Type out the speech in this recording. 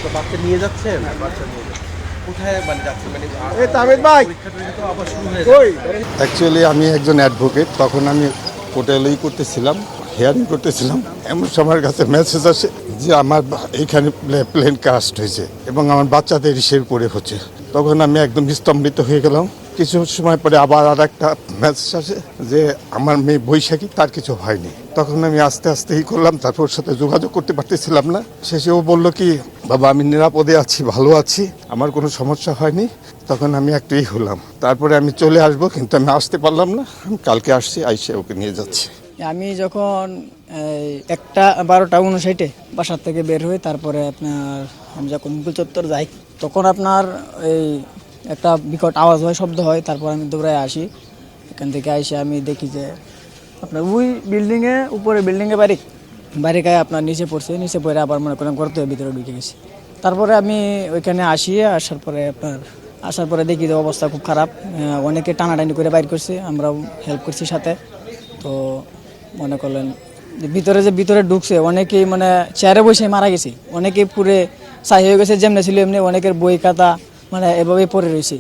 তো বাচ্চা নিয়ে যাচ্ছেন? বাচ্চা নিয়ে কোথায় মানে যাচ্ছেন? মানে পরীক্ষা তো আবার শুরু হয়ে যাচ্ছে। অ্যাকচুয়ালি আমি একজন অ্যাডভোকেট, তখন আমি হোটেলেই করতেছিলাম, হিয়ারিং করতেছিলাম। এমন সময়ের কাছে মেসেজ আসে যে আমার এইখানে প্লেন কাস্ট হয়েছে এবং আমার বাচ্চাদের ইসের পরে হচ্ছে। তখন আমি একদম স্তম্ভিত হয়ে গেলাম। কিছু সময় পরে আবার আর একটা মেসেজ আসে যে আমার মেয়ে বৈশাখী, তার কিছু হয়নি। তখন আমি আস্তে আস্তে করলাম, তারপর ওর সাথে যোগাযোগ করতে পারতেছিলাম না। শেষে ও বললো কি, বাবা আমি নিরাপদে আছি, ভালো আছি, আমার কোনো সমস্যা হয়নি। তখন আমি একটুই হলাম, তারপরে আমি চলে আসবো, কিন্তু আমি আসতে পারলাম না। আমি কালকে আসছি, আইসে ওকে নিয়ে যাচ্ছি। আমি যখন 1:12:59 বাসার থেকে বের হই, তারপরে আপনার আমি যখন মুকুল চত্বর যাই, তখন আপনার এই একটা বিকট আওয়াজ হয়, শব্দ হয়। তারপর আমি দৌড়ায় আসি। এখান থেকে এসে আমি দেখি যে আপনার ওই বিল্ডিংয়ে, উপরে বিল্ডিংয়ে বাড়িকায় আপনার নিচে পড়ছে। নিচে পড়ে আবার মনে করেন গর্তের ভিতরে ঢুকে গেছি। তারপরে আমি ওইখানে আসার পরে দেখি যে অবস্থা খুব খারাপ। অনেকে টানাটানি করে বাইর করছে, আমরাও হেল্প করছি সাথে। তো মনে করলেন যে ভিতরে ঢুকছে, অনেকেই মানে চেয়ারে বসে মারা গেছে, অনেকেই পুরে ছাই হয়ে গেছে, যেমনি ছিল এমনি। অনেকের বই খাতা মানে এভাবেই পড়ে রয়েছে।